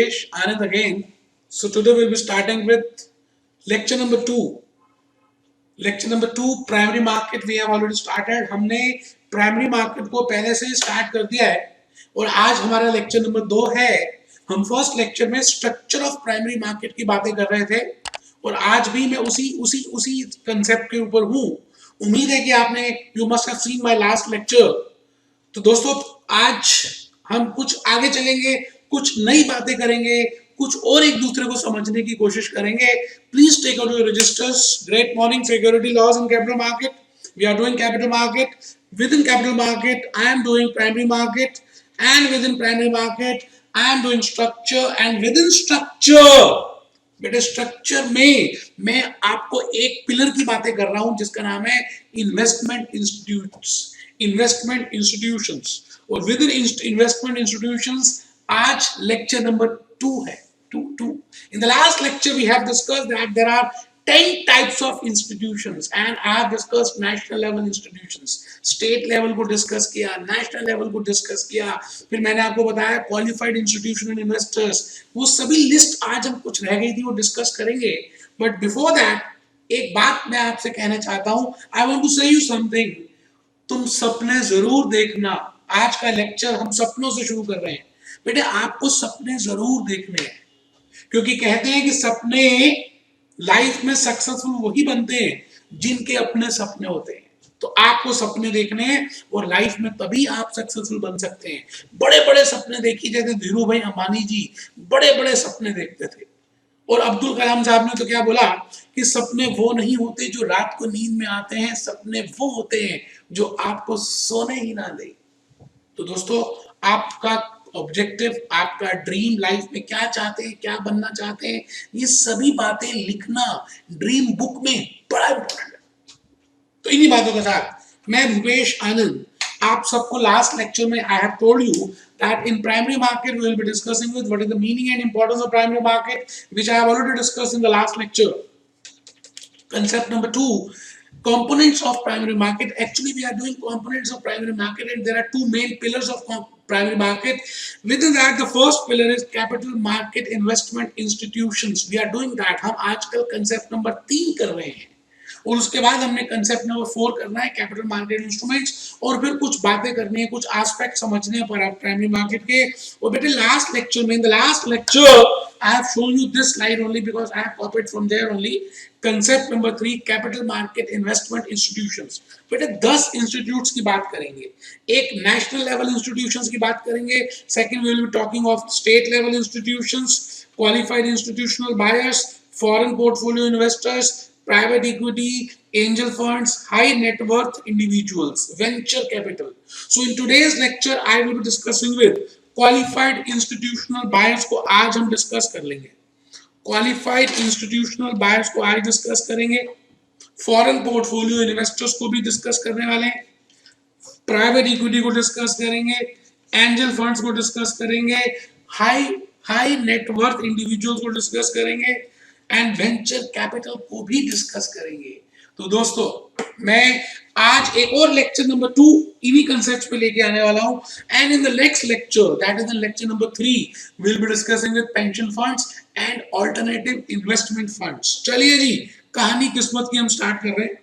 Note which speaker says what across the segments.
Speaker 1: Bhupesh Anand again. So today we'll be starting with lecture number 2. Lecture number 2 primary market we have already started. हमने primary market को पहले से start कर दिया है और आज हमारा लेक्चर नंबर 2 है. हम फर्स्ट लेक्चर में स्ट्रक्चर ऑफ प्राइमरी मार्केट की बातें कर रहे थे और आज भी मैं उसी कंसेप्ट के ऊपर हूँ. उम्मीद है कि आपने you must have seen my last lecture. तो दोस्तों आज हम कुछ आगे चलेंगे, कुछ नई बातें करेंगे, कुछ और एक दूसरे को समझने की कोशिश करेंगे. Please take out your registers. Great morning. Security laws in capital market. We are doing capital market. Within capital market I am doing primary market and within primary market I am doing structure and within structure. बेटे structure में मैं आपको एक pillar की बातें कर रहा हूं जिसका नाम है इन्वेस्टमेंट इंस्टीट्यूट्स, इन्वेस्टमेंट इंस्टीट्यूशंस. और विद इन इन्वेस्टमेंट इंस्टीट्यूशंस आज लेक्चर नंबर 2 है. 2. In the last lecture we have discussed that there are 10 types of institutions and I have discussed national level institutions. State level को discuss किया, national level को discuss किया, फिर मैंने आपको बताया qualified institution and investors. वो सभी लिस्ट आज हम कुछ रह गई थी वो डिस्कस करेंगे. बट बिफोर दैट एक बात मैं आपसे कहना चाहता हूं. आई वांट टू से यू समथिंग. तुम सपने जरूर देखना. आज का लेक्चर हम सपनों से शुरू कर रहे हैं. बेटे आपको सपने जरूर देखने हैं क्योंकि कहते हैं कि सपने लाइफ में सक्सेसफुल वही बनते हैं जिनके अपने सपने होते हैं. तो आपको सपने देखने हैं और लाइफ में तभी आप सक्सेसफुल बन सकते हैं. बड़े बड़े सपने देखिए, जैसे धीरू भाई अंबानी जी बड़े बड़े सपने देखते थे. और अब्दुल कलाम साहब ने तो क्या बोला कि सपने वो नहीं होते जो रात को नींद में आते हैं, सपने वो होते हैं जो आपको सोने ही ना दे. तो दोस्तों आपका ऑब्जेक्टिव, आपका ड्रीम लाइफ में क्या चाहते हैं, क्या बनना चाहते हैं, ये सभी बातें लिखना ड्रीम बुक में बड़ा इंपॉर्टेंट है. तो इन्हीं बातों के साथ मैं भूपेश आनंद आप सबको लास्ट लेक्चर में I have told you that in primary market we will be discussing with what is the meaning and importance of primary market which I have already discussed in the last lecture. Concept number 2, components of primary market. Actually we are doing components of primary market and there are two main pillars of primary market. Within that the first pillar is capital market investment institutions. We are doing that. हम आजकल concept number 3 कर रहे हैं और उसके बाद हमने concept number 4 करना है कैपिटल मार्केट इंस्ट्रूमेंट्स और फिर कुछ बातें करनी है, कुछ एस्पेक्ट समझने हैं पर प्राइमरी मार्केट के. और बेटे लास्ट लेक्चर में, in the last lecture I have shown you this slide only because I have copied from there only. Concept number 3 capital market investment institutions. बेटे 10 इंस्टीट्यूट्स की बात करेंगे. एक नेशनल लेवल इंस्टीट्यूशंस की बात करेंगे. Second we will be talking of state level institutions, qualified institutional buyers, foreign portfolio investors, private equity, angel funds, high net worth individuals, venture capital. So in today's lecture I will be discussing with qualified institutional buyers को आज हम discuss कर लेंगे. Qualified institutional buyers को आज discuss करेंगे. Foreign portfolio investors को भी डिस्कस करने वाले हैं. प्राइवेट इक्विटी को डिस्कस करेंगे. एंजल फंड्स को डिस्कस करेंगे. हाई नेटवर्थ इंडिविजुअल्स को डिस्कस करेंगे एंड वेंचर कैपिटल को भी डिस्कस करेंगे. तो दोस्तों मैं आज एक और लेक्चर नंबर 2 इन्हीं कंसेप्ट्स पे लेके आने वाला हूं. And in the next lecture that is the lecture number 3 we will be discussing with pension funds and alternative investment funds. चलिए जी, कहानी किस्मत की हम स्टार्ट कर रहे हैं.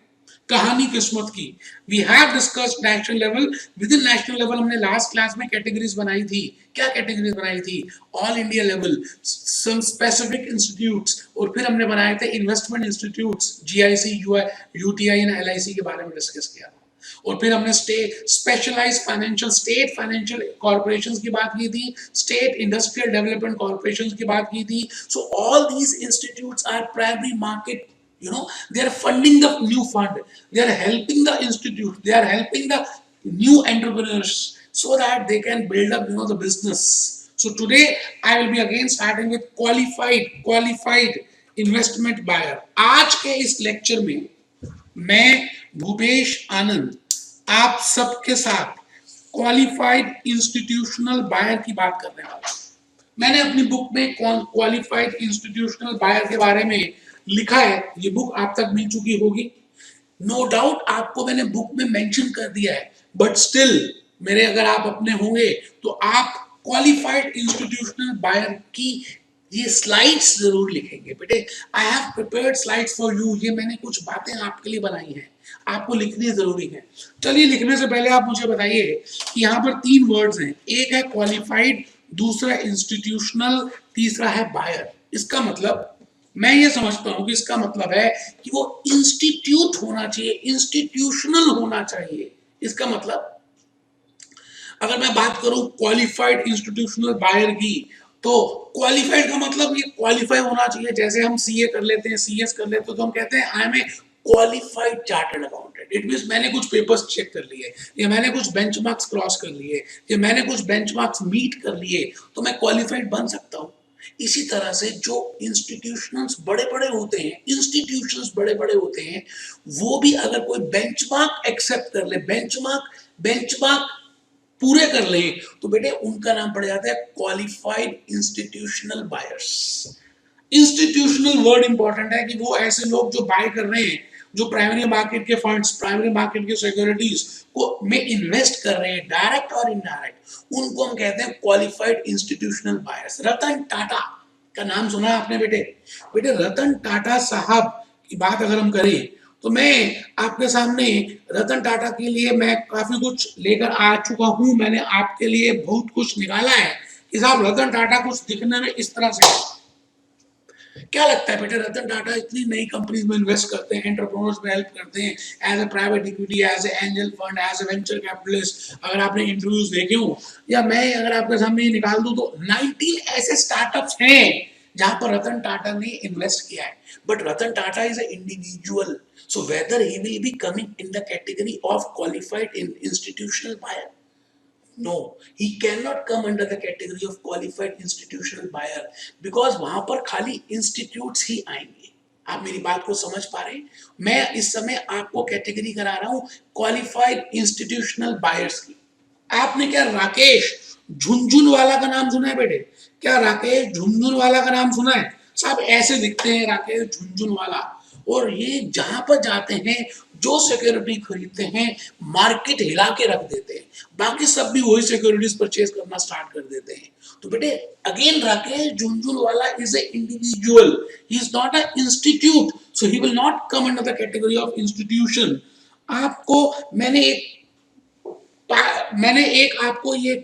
Speaker 1: कहानी किस्मत की. We have discussed national level. Within national level हमने लास्ट क्लास में कैटेगरीज बनाई थी. क्या कैटेगरीज बनाई थी? All India level, some specific institutes और फिर हमने बनाए थे investment institutes, GIC, UTI and LIC के बारे में डिस्कस किया. और फिर हमने specialized financial, state financial corporations की बात की थी, स्टेट इंडस्ट्रियल डेवलपमेंट कॉर्पोरेशंस की बात की थी. So all these institutes are primary market. You know, they are funding the new fund, they are helping the institute, they are helping the new entrepreneurs so that they can build up the business. So today I will be again starting with qualified investment buyer. आज के इस lecture में मैं भूपेश आनंद आप सबके साथ qualified institutional buyer की बात करने वाला हूं. मैंने अपनी बुक में क्वालिफाइड इंस्टीट्यूशनल बायर के बारे में लिखा है. ये बुक आप तक मिल चुकी होगी. नो डाउट आपको मैंने बुक में मेंशन कर दिया है, बट स्टिल मेरे अगर आप अपने होंगे तो आप क्वालिफाइड इंस्टीट्यूशनल बायर की ये स्लाइड्स जरूर लिखेंगे बेटे। I have prepared slides for you, ये मैंने कुछ बातें आपके लिए बनाई हैं, आपको लिखनी जरूरी है। चलिए लिखने से पहले आप मुझे बताइए कि यहाँ पर 3 वर्ड्स हैं, एक है क्वालिफाइड, दूसरा इंस्टीट्यूशनल, तीसरा है बायर। इसका मतलब मैं ये समझता हूं कि इसका मतलब है कि वो इंस्टीट्यूट होना चाहिए, इंस्टीट्यूशनल होना चाहिए। इसका मतलब अगर मैं बात करूं क्वालिफाइड इंस्टीट्यूशनल बायर की, तो क्वालिफाइड का मतलब ये क्वालिफाई होना चाहिए। जैसे हम सीए कर लेते हैं, सीएस कर लेते हैं, तो हम कहते हैं I am a qualified chartered accountant. It means मैंने कुछ पेपर्स चेक कर लिए, या मैंने कुछ बेंचमार्क्स क्रॉस कर लिए, या मैंने कुछ बेंचमार्क्स मीट कर लिए, तो मैं क्वालिफाइड बन सकता हूं। इसी तरह से जो इंस्टीट्यूशंस बड़े बड़े होते हैं, इंस्टीट्यूशंस बड़े बड़े होते हैं, वो भी अगर कोई बेंचमार्क एक्सेप्ट कर ले, बेंचमार्क पूरे कर ले, तो बेटे उनका नाम पड़ जाता है qualified institutional buyers. Institutional word important है कि वो ऐसे लोग जो बाय कर रहे हैं, जो प्राइमरी मार्केट के फंड्स, प्राइमरी मार्केट के सिक्योरिटीज को में इन्वेस्ट कर रहे हैं, डायरेक्ट और इनडायरेक्ट, उनको हम कहते हैं qualified institutional buyers. Ratan Tata का नाम सुना है आपने बेटे? बेटे रतन टाटा साहब की बात अगर हम करें, तो मैं आपके सामने रतन टाटा के लिए मैं काफी कुछ लेकर आ चुका हूं। मैंने आपके लिए बहुत कुछ निकाला है कि साहब रतन टाटा कुछ दिखने में इस तरह से। क्या लगता है बेटे, रतन टाटा इतनी नई कंपनीज में इन्वेस्ट करते हैं, एंटरप्रेन्योर्स में हेल्प करते हैं, as a private equity, as a angel fund, as a venture capitalist. अगर आपने इंटरव्यूज देखे हो, या मैं अगर आपके सामने ये निकाल दूं, तो 19 ऐसे स्टार्टअप्स हैं जहां पर रतन टाटा ने इन्वेस्ट किया है। But Ratan Tata is a individual, so whether he will be coming in the category of qualified institutional buyer? No, he cannot come under the category of qualified institutional buyer, because वहां पर खाली institutes ही आएंगे। आप मेरी बात को समझ पा रहे हैं? मैं इस समय आपको कैटेगरी करा रहा हूं क्वालिफाइड इंस्टीट्यूशनल बायर्स की। आपने क्या राकेश झुंझुनवाला का नाम सुना है बेटे? क्या राकेश झुंझुनवाला का नाम सुना है? साहब ऐसे दिखते हैं राकेश झुंझुनवाला, और ये जहां पर जाते हैं, जो सिक्योरिटी खरीदते हैं, मार्केट हिला के रख देते हैं, बाकी सब भी वही सिक्योरिटीज परचेज करना स्टार्ट कर देते हैं। तो बेटे again Rakesh Jhunjhunwala is a individual, he is not a institute, so he will not come under the category of institution. आपको मैंने एक आपको ये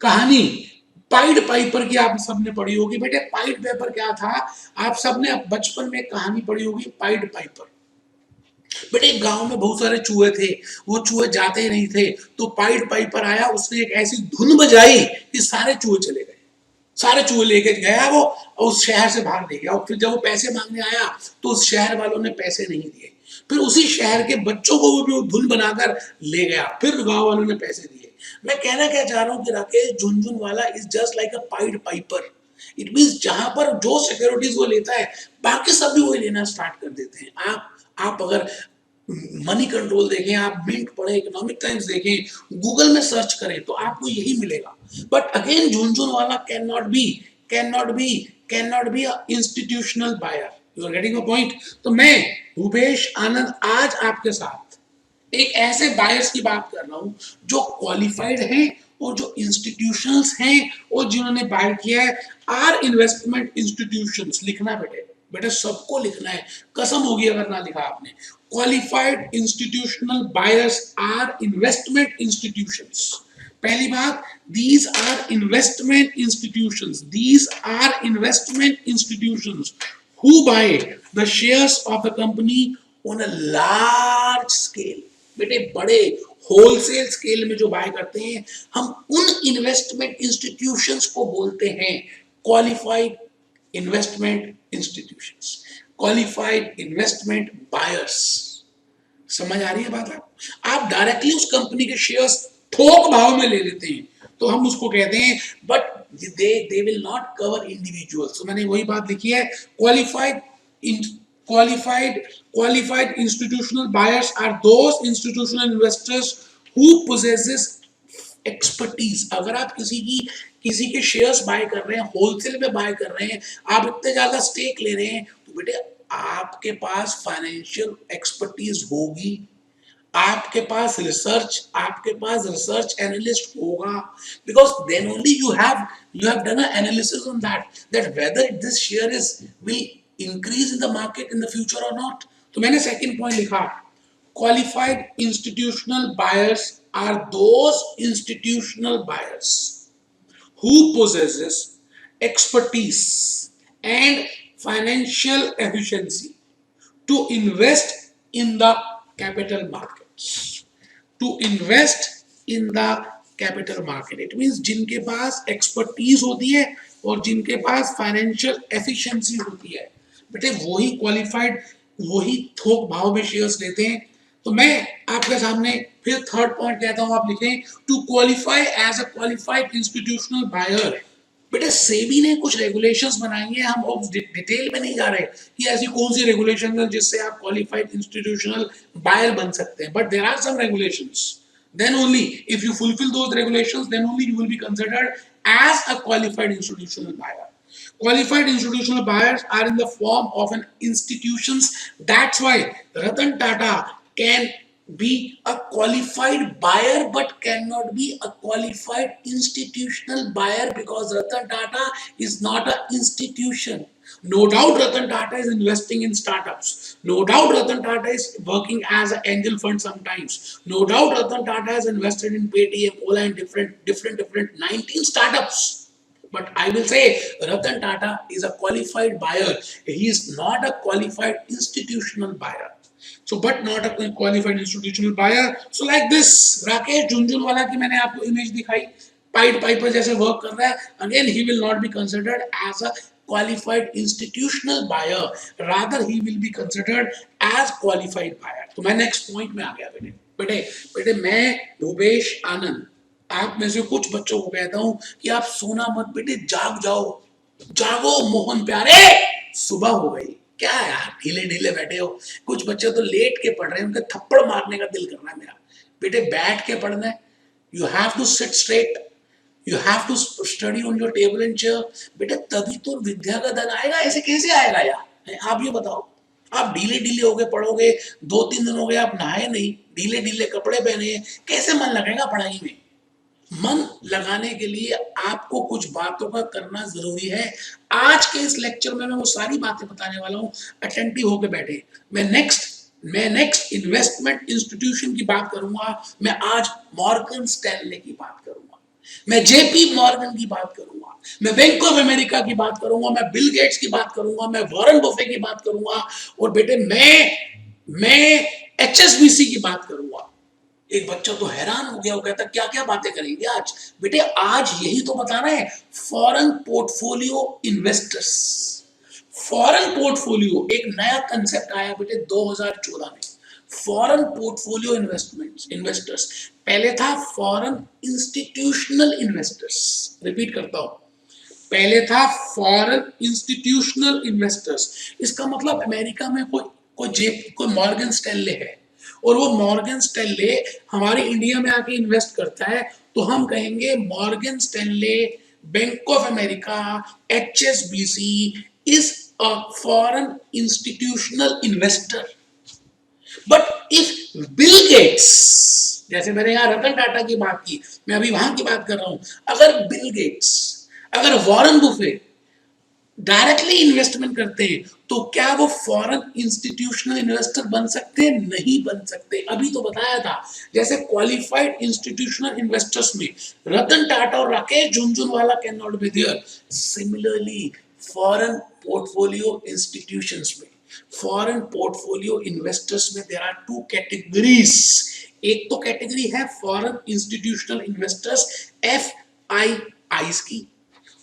Speaker 1: कहानी पाइड पाइपर की आप सबने पढ़ी होगी बेटे। पाइड पेपर क्या था? आप सबने बचपन में कहानी पढ़ी होगी पाइड पाइपर। बेटे गांव में बहुत सारे चूहे थे, वो चूहे जाते ही नहीं थे, तो पाइड पाइपर आया, उसने एक ऐसी धुन बजाई कि सारे चूहे चले गए, सारे चूहे लेके गया वो, और उस शहर से बाहर ले गया। और फिर जब वो पैसे मांगने आया, तो उस शहर वालों ने पैसे नहीं दिए। फिर उसी शहर के बच्चों को वो भी धुन बनाकर ले गया, फिर गांव वालों ने पैसे दिए। मैं कहना क्या चाह रहा हूं कि Rakesh Jhunjhunwala is just like a pied Piper. It means जहां पर जो सिक्योरिटीज वो लेता है, बाकी सब भी वही लेना स्टार्ट कर देते हैं। आप अगर मनी कंट्रोल देखें, आप मिंट पढ़ें, इकोनॉमिक टाइम्स देखें, गूगल में सर्च करें, तो आपको यही मिलेगा। But again Jhunjhunwala can not be a institutional buyer. You are getting a point? तो मैं भूपेश आनंद आज आपके साथ एक ऐसे बायर्स की बात कर रहा हूं जो क्वालिफाइड हैं, और जो इंस्टीट्यूशंस हैं, और जिन्होंने बाय किया है। आर इन्वेस्टमेंट इंस्टीट्यूशंस लिखना बेटे, बेटे सबको लिखना है, कसम होगी अगर ना लिखा आपने। Qualified institutional buyers are investment institutions. पहली बात, these are investment institutions, these are investment institutions who buy the shares of the company on a large scale। बेटे बड़े होलसेल स्केल में जो बाय करते हैं, हम उन इन्वेस्टमेंट इंस्टीट्यूशंस को बोलते हैं qualified investment institutions, qualified investment buyers. समझ आ रही है बात? आप डायरेक्टली उस कंपनी के शेयर्स थोक भाव में ले लेते हैं, तो हम उसको कहते हैं, but they will not cover individuals. तो मैंने वही बात लिखी है, qualified institutional buyers are those institutional investors who possesses expertise. अगर आप किसी के शेयर्स बाय कर रहे हैं, होलसेल में बाय कर रहे हैं, आप इतने ज्यादा स्टेक ले रहे हैं, तो बेटे आपके पास फाइनेंशियल एक्सपर्टीज होगी। आपके पास रिसर्च एनालिस्ट होगा, because then only you have done an analysis on that whether this share is will increase in the market in the future or not. तो मैंने सेकंड पॉइंट लिखा, qualified institutional buyers are those institutional buyers who possesses expertise and financial efficiency to invest in the capital markets. To invest in the capital market, it means जिनके पास expertise होती है और जिनके पास financial efficiency होती है, बेटे वही क्वालिफाइड, वही थोक भाव में शेयर्स लेते हैं। तो मैं आपके सामने फिर थर्ड पॉइंट कहता हूं, आप लिखें to qualify as a qualified institutional buyer. बेटे सेबी ने कुछ रेगुलेशंस बनाई हैं, हम अब डिटेल में नहीं जा रहे कि ऐसी कौन सी रेगुलेशन है जिससे आप क्वालिफाइड इंस्टीट्यूशनल बायर बन सकते हैं, but there are some regulations, then only if you fulfill those regulations, then only you will be considered as a qualified institutional buyer. Qualified institutional buyers are in the form of an institutions. That's why Ratan Tata can be a qualified buyer but cannot be a qualified institutional buyer, because Ratan Tata is not an institution. No doubt Ratan Tata is investing in startups. No doubt Ratan Tata is working as an angel fund sometimes. No doubt Ratan Tata has invested in Paytm, Ola and different 19 startups. But I will say Ratan Tata is a qualified buyer. He is not a qualified institutional buyer. So, but not a qualified institutional buyer. So, like this, Rakesh Junjunwala की मैंने आपको image दिखाई, pied Piper जैसे work कर रहा है, again he will not be considered as a qualified institutional buyer, rather he will be considered as qualified buyer. तो मैं नेक्स्ट पॉइंट में आ गया बेटे। बेटे बेटे मैं भूपेश आनंद आप में से कुछ बच्चों को कहता हूं कि आप सोना मत बेटे, जाग जाओ, जागो मोहन प्यारे, सुबह हो गई। क्या यार ढीले ढीले बैठे हो, कुछ बच्चे तो लेट के पढ़ रहे हैं, उनके थप्पड़ मारने का दिल कर रहा है मेरा। बेटे बैठ के पढ़ना है, you have to sit straight, you have to study on your table and chair. बेटे तभी तो विद्या का धन आएगा, ऐसे कैसे आएगा यार, आप ये बताओ। आप ढीले ढीले हो गए पढ़ोगे, 2-3 दिन हो गए आप नहाए नहीं, ढीले ढीले कपड़े पहने हैं, कैसे मन लगेगा पढ़ाई में। मन लगाने के लिए आपको कुछ बातों का करना जरूरी है। आज के इस लेक्चर में मैं वो सारी बातें बताने वाला हूं, अटेंटिव होकर बैठे। मैं नेक्स्ट इन्वेस्टमेंट इंस्टीट्यूशन की बात करूंगा, मैं आज मॉर्गन स्टैनले की बात करूंगा, मैं जेपी मॉर्गन की बात करूंगा, मैं बैंक ऑफ अमेरिका की बात करूंगा, मैं बिल गेट्स की बात करूंगा, मैं वॉरेन बफे की बात करूंगा, और बेटे मैं एचएसबीसी की बात करूंगा। एक बच्चा तो हैरान हो गया, वो कहता क्या क्या बातें करेंगे आज। बेटे आज यही तो बताना है, foreign portfolio investors. Foreign portfolio एक नया कंसेप्ट आया बेटे 2014 में, फॉरेन पोर्टफोलियो इन्वेस्टर्स। पहले था फॉरेन इंस्टीट्यूशनल इन्वेस्टर्स। रिपीट करता हूं, पहले था फॉरेन इंस्टीट्यूशनल इन्वेस्टर्स। इसका मतलब अमेरिका में कोई मॉर्गन स्टैनले है और वो मॉर्गन स्टैनले हमारे इंडिया में आके इन्वेस्ट करता है, तो हम कहेंगे Morgan Stanley, Bank of America, HSBC is a foreign institutional investor. But if Bill Gates, जैसे मैंने यहां रतन टाटा की बात की, मैं अभी वहां की बात कर रहा हूं, अगर बिल गेट्स, अगर वॉरेन बुफे डायरेक्टली इन्वेस्टमेंट करते हैं, तो क्या वो फॉरेन इंस्टीट्यूशनल इन्वेस्टर बन सकते हैं? नहीं बन सकते। अभी तो बताया था, जैसे क्वालिफाइड इंस्टीट्यूशनल इन्वेस्टर्स में रतन टाटा और Rakesh Jhunjhunwala can not be there. Similarly foreign portfolio institutions में, फॉरेन पोर्टफोलियो इन्वेस्टर्स में देयर आर 2 कैटेगरीज। एक तो कैटेगरी है फॉरेन इंस्टीट्यूशनल इन्वेस्टर्स, FIIs की,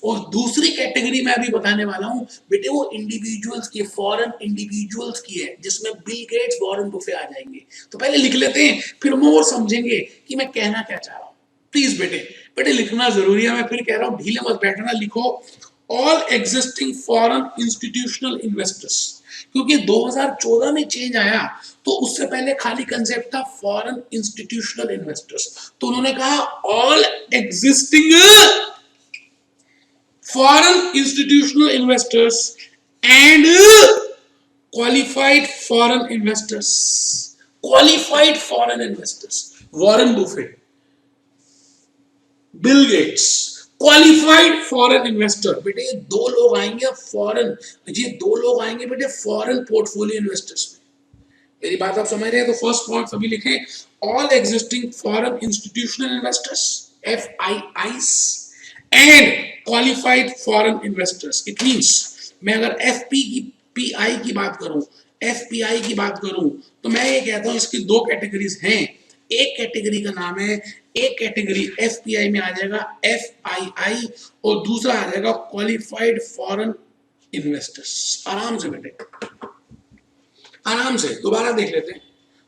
Speaker 1: और दूसरी कैटेगरी में अभी बताने वाला हूं बेटे, वो इंडिविजुअल्स की, फॉरेन इंडिविजुअल्स की है, जिसमें बिल गेट्स, वॉरेन बुफे आ जाएंगे। तो पहले लिख लेते हैं, फिर मोर समझेंगे कि मैं कहना क्या चाह रहा हूं। प्लीज बेटे लिखना जरूरी है, मैं फिर कह रहा हूं ढीले मत बैठना, लिखो all existing foreign institutional investors, क्योंकि 2014 में चेंज आया, तो उससे पहले खाली कंसेप्ट था फॉरेन इंस्टीट्यूशनल इन्वेस्टर्स। तो उन्होंने कहा all existing foreign institutional investors and qualified foreign investors, qualified foreign investors, Warren Buffett, Bill Gates, qualified foreign investor. बेटे ये दो लोग आएंगे फॉरेन, ये दो लोग आएंगे बेटे फॉरेन पोर्टफोलियो इन्वेस्टर्स में। मेरी बात आप समझ रहे हैं? तो फर्स्ट पॉइंट सभी लिखें, all existing foreign institutional investors, FIIs and qualified foreign investors. It means मैं अगर FPI की बात करूं, FPI की बात करूं, तो मैं ये कहता हूं इसकी दो कैटेगरीज हैं। एक कैटेगरी का नाम है, एक कैटेगरी FPI में आ जाएगा FII, और दूसरा आ जाएगा क्वालिफाइड फॉरेन इन्वेस्टर्स। आराम से बेटे, आराम से दोबारा देख लेते हैं,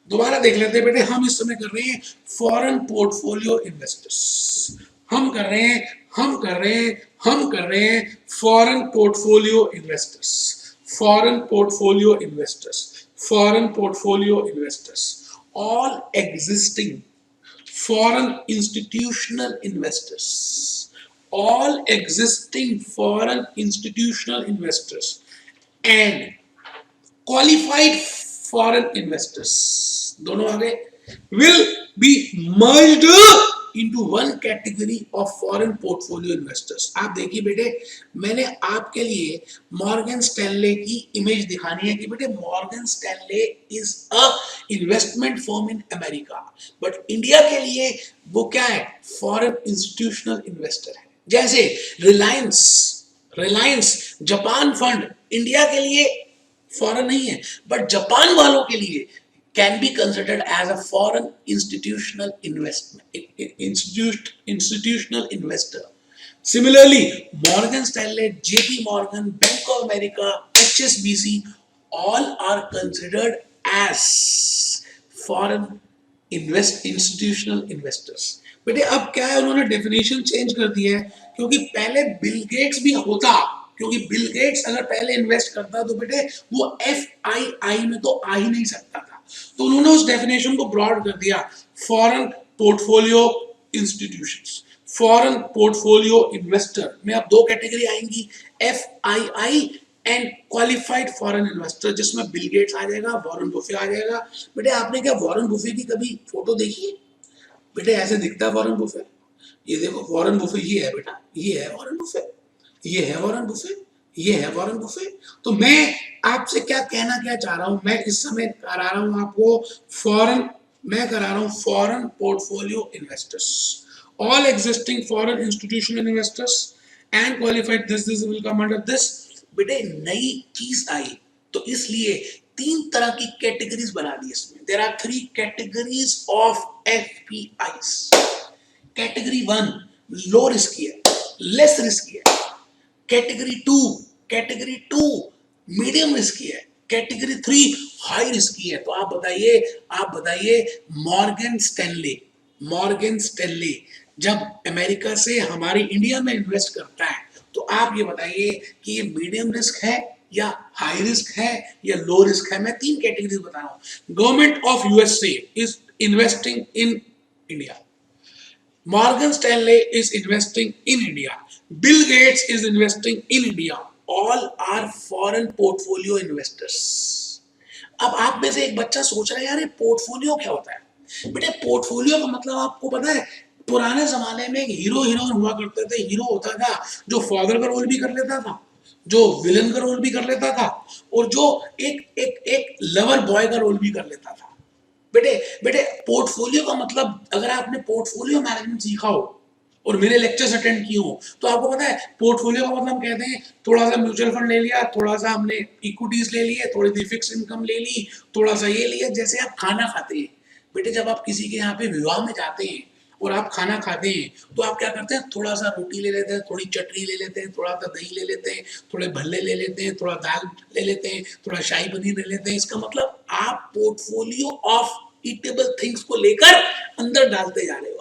Speaker 1: दोबारा देख लेते हैं बेटे। हम इस समय कर रहे हैं फॉरेन पोर्टफोलियो इन्वेस्टर्स, हम कर रहे हैं foreign portfolio investors, foreign portfolio investors, foreign portfolio investors, all existing foreign institutional investors, all existing foreign institutional investors and qualified foreign investors, दोनों आ गए, will be merged into one category of foreign portfolio investors। आप देखिए बेटे, मैंने आपके लिए Morgan Stanley की image दिखानी है कि बेटे Morgan Stanley is a investment firm in America, but India के लिए वो क्या है? फॉरेन इंस्टीट्यूशनल इन्वेस्टर है। जैसे रिलायंस, जापान फंड इंडिया के लिए फॉरेन नहीं है, बट जापान वालों के लिए can be considered as a foreign institutional institutional investor. Similarly, Morgan Stanley, JP Morgan, Bank of America, HSBC, all are considered as foreign institutional investors. बेटे अब क्या है, उन्होंने डेफिनेशन चेंज कर दी है, क्योंकि पहले बिल गेट्स भी होता, क्योंकि बिल गेट्स अगर पहले इन्वेस्ट करता तो बेटे वो FII में तो आ ही नहीं सकता था, तो उन्होंने उस डेफिनेशन को ब्रॉड कर दिया, foreign portfolio institutions, foreign portfolio investor में अब दो कैटेगरी आएंगी, FII and qualified foreign investor, जिसमें बिल गेट्स आ जाएगा, वॉरेन बुफे आ जाएगा। बेटे आपने क्या वॉरेन बुफे की कभी फोटो देखी है? बेटे ऐसे दिखता है वॉरेन बुफे, ये देखो वॉरेन बुफे, ये है बेटा, ये है वॉरेन बुफे, ये है वॉरेन बुफे, ये है वॉरेन बुफे। तो मैं आपसे क्या कहना क्या चाह रहा हूं, मैं इस समय करा रहा हूं आपको foreign portfolio investors, all existing foreign institutional investors and qualified, this will come under this. बेटे नई चीज आई तो इसलिए तीन तरह की कैटेगरीज बना दी इसमें। There are 3 categories of FPIs। Category 1 low risky है, लेस रिस्की है। कैटेगरी 2 मीडियम रिस्की है। कैटेगरी 3 हाई रिस्की है। तो आप बताइए मॉर्गन स्टैनले जब अमेरिका से हमारी इंडिया में इन्वेस्ट करता है, तो आप ये बताइए कि ये मीडियम रिस्क है या हाई रिस्क है या लो रिस्क है। मैं 3 कैटेगरीज बता रहा हूं। Government of USA is investing in India, Morgan Stanley is investing in India, Bill Gates is investing in India, all are foreign portfolio investors। अब आप में से एक बच्चा सोच रहा है यार ये पोर्टफोलियो क्या होता है? बेटे पोर्टफोलियो का मतलब आपको पता है, पुराने जमाने में एक हीरो हीरोइन हुआ करते थे। हीरो होता था जो फादर का रोल भी कर लेता था, जो विलन का रोल भी कर लेता था, और जो एक लवर बॉय का रोल भी कर लेता था। बेटे पोर्टफोलियो का मतलब, अगर आपने पोर्टफोलियो मैनेजमेंट सीखा हो और मेरे लेक्चर्स अटेंड किए हो, तो आपको पता है पोर्टफोलियो का मतलब कहते हैं थोड़ा सा म्यूचुअल फंड ले लिया, थोड़ा सा हमने इक्विटीज ले लिए, थोड़ी सी फिक्स इनकम ले ली, थोड़ा सा ये लिया। जैसे आप खाना खाते हैं बेटे, जब आप किसी के यहाँ पे विवाह में जाते हैं और आप खाना खाते हैं, तो आप क्या करते हैं? थोड़ा सा रोटी ले लेते हैं, थोड़ी चटनी ले लेते हैं, थोड़ा सा दही ले लेते हैं, थोड़े भल्ले ले लेते हैं, थोड़ा दाल ले लेते हैं, थोड़ा शाही पनीर ले लेते हैं। इसका मतलब आप पोर्टफोलियो ऑफ ईटेबल थिंग्स को लेकर अंदर डालते जा रहे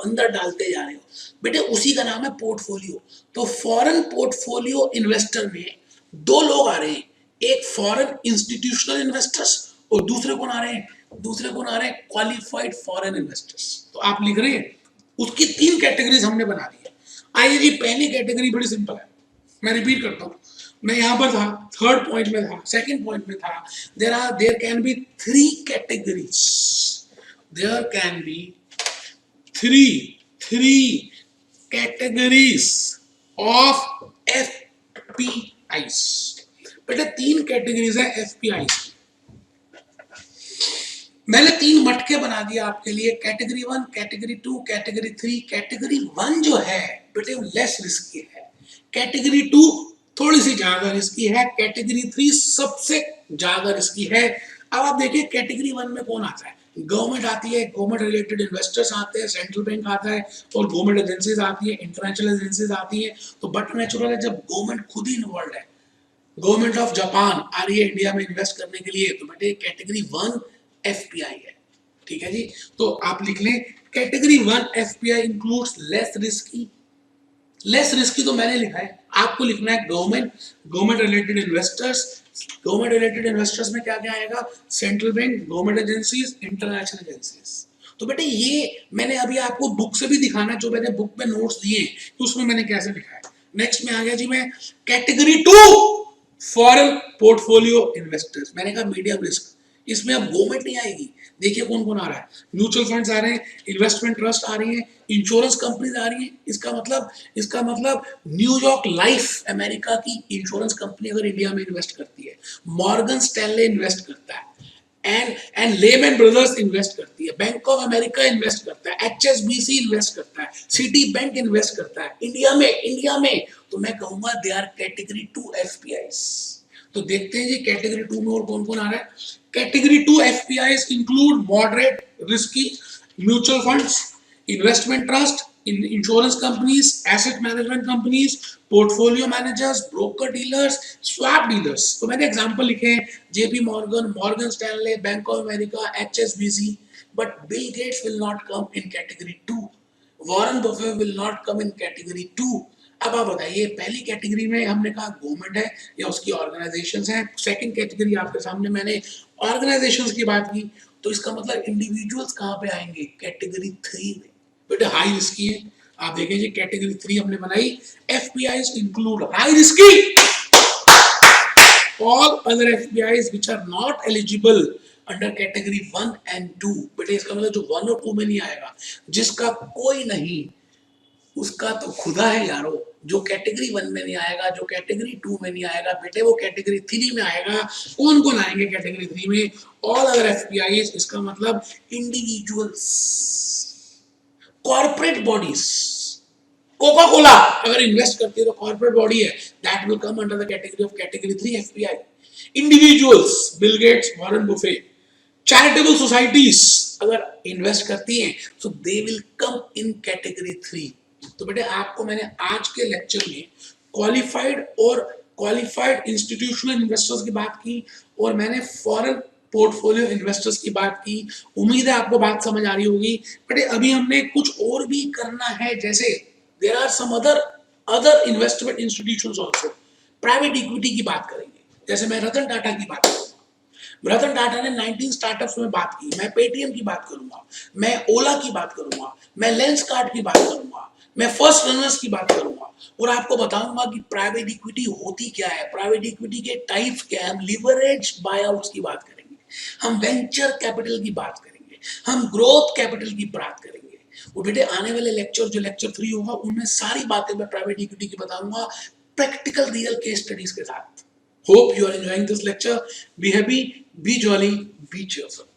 Speaker 1: हो। बेटे उसी का नाम है पोर्टफोलियो। तो फॉरेन पोर्टफोलियो इन्वेस्टर में 2 लोग आ रहे हैं, एक फॉरेन इंस्टीट्यूशनल इन्वेस्टर्स और दूसरे कौन आ रहे हैं? Qualified foreign investors. तो आप लिख रहे हैं, उसकी 3 कैटेगरीज हमने बना दी है। आइए जी, पहली कैटेगरी बड़ी सिंपल है, मैं रिपीट करता हूँ। मैं यहाँ पर था, 3rd पॉइंट में था, 2nd पॉइंट में था। There can be 3 categories there can be three categories of FPIs. बेटा 3 कैटेगरीज है FPIs। मैंने 3 मटके बना दिए आपके लिए, कैटेगरी 1, कैटेगरी 2, कैटेगरी 3। कैटेगरी 1 जो है बेटे वो लेस रिस्की है, कैटेगरी 2 थोड़ी सी ज्यादा रिस्की है, कैटेगरी 3 सबसे ज्यादा रिस्की है। अब आप देखिए कैटेगरी 1 में कौन आता है, गवर्नमेंट आती है, गवर्नमेंट रिलेटेड इन्वेस्टर्स आते हैं, सेंट्रल बैंक आता है और गवर्नमेंट एजेंसीज आती है, इंटरनेशनल एजेंसीज आती है। तो बट नेचुरल है जब गवर्नमेंट खुद ही इन्वॉल्व है, गवर्नमेंट ऑफ जापान आ रही है इंडिया में इन्वेस्ट करने के लिए, तो बेटे कैटेगरी 1 एफपीआई है। ठीक है जी, तो आप लिख लें category 1 FPI includes less risky. Less risky तो मैंने लिखा है, आपको लिखना है government related investors. Government related investors में क्या क्या आएगा, central bank, government agencies, international agencies. तो बेटे ये मैंने अभी आपको बुक से भी दिखाना, जो मैंने बुक में नोट्स दिए तो उसमें मैंने कैसे लिखा है। नेक्स्ट में आ गया जी मैं कैटेगरी 2 फॉरेन पोर्टफोलियो इन्वेस्टर्स। मैंने कहा मीडियम रिस्क, इसमें अब गवर्नमेंट नहीं आएगी। देखिए कौन कौन आ रहा है, म्यूचुअल फंड्स आ रहे हैं, इन्वेस्टमेंट ट्रस्ट आ रही है, इंश्योरेंस कंपनीज आ रही है। इसका मतलब न्यूयॉर्क लाइफ अमेरिका की इंश्योरेंस कंपनी अगर इंडिया में इन्वेस्ट करती है, मॉर्गन स्टैनले इन्वेस्ट करता है, एंड लेमन ब्रदर्स इन्वेस्ट करती है, बैंक ऑफ अमेरिका इन्वेस्ट करता है, एचएसबीसी इन्वेस्ट करता है, सिटी बैंक इन्वेस्ट करता है इंडिया में। तो मैं कहूंगा दे आर कैटेगरी 2 एफपीआईज। तो देखते हैं जी कैटेगरी 2 में और कौन कौन आ रहा है। Category 2 FPIs include moderate risky mutual funds, investment trust, insurance companies, asset management companies, portfolio managers, broker dealers, swap dealers. तो मैंने एग्जांपल लिखे हैं, JP Morgan, Morgan Stanley, Bank of America, HSBC. But Bill Gates will not come in category 2, Warren Buffett will not come in category 2। अब आप बताइए, पहली category में हमने कहा गवर्नमेंट है या उसकी ऑर्गेनाइजेशंस हैं, सेकंड कैटेगरी आपके सामने मैंने ऑर्गेनाइजेशंस की बात की, तो इसका मतलब इंडिविजुअल्स कहां पे आएंगे, कैटेगरी 3 में। बेटे हाई रिस्की है, आप देखेंगे कैटेगरी 3 हमने बनाई, FPIs include high risky all other FPIs which are not eligible under category 1 and 2। बेटे इसका मतलब जो 1 और 2 में नहीं आएगा, जिसका कोई नहीं उसका तो खुदा है यारो। जो कैटेगरी 1 में नहीं आएगा, जो कैटेगरी 2 में नहीं आएगा, बेटे वो कैटेगरी 3 में आएगा। कौन कौन आएंगे कैटेगरी 3 में, ऑल अदर एफपीआईज। इसका मतलब individuals, corporate bodies, Coca Cola अगर इन्वेस्ट करती है तो कॉर्पोरेट बॉडी है, that will come under the category of category 3 FPI. Individuals, Bill Gates, Warren Buffett. Charitable societies अगर इन्वेस्ट करती हैं तो they will come in category 3। तो बेटे आपको मैंने आज के लेक्चर में क्वालिफाइड इंस्टीट्यूशनल इन्वेस्टर्स की बात की और मैंने फॉरेन पोर्टफोलियो इन्वेस्टर्स की बात की। उम्मीद है आपको बात समझ आ रही होगी। बेटे अभी हमने कुछ और भी करना है, जैसे there are some other investment institutions also. Private equity की बात करेंगे, जैसे मैं रतन टाटा की बात करूंगा। रतन टाटा ने 19 स्टार्टअप्स में बात की, मैं पेटीएम की बात करूंगा, मैं ओला की बात करूंगा, मैं लेंसकार्ट की बात करूंगा, मैं फर्स्ट रनर्स की बात करूंगा और आपको बताऊंगा कि प्राइवेट इक्विटी होती क्या है, प्राइवेट इक्विटी के टाइप्स क्या है। हम लिवरेज बायआउट्स की बात करेंगे, हम वेंचर कैपिटल की बात करेंगे, हम ग्रोथ कैपिटल की बात करेंगे। वो बेटे आने वाले लेक्चर, जो लेक्चर 3 होगा, उनमें सारी बातें मैं प्राइवेट इक्विटी की बताऊंगा, प्रैक्टिकल रियल केस स्टडीज के साथ। Hope you are enjoying this lecture. Be happy, be jolly, be cheerful.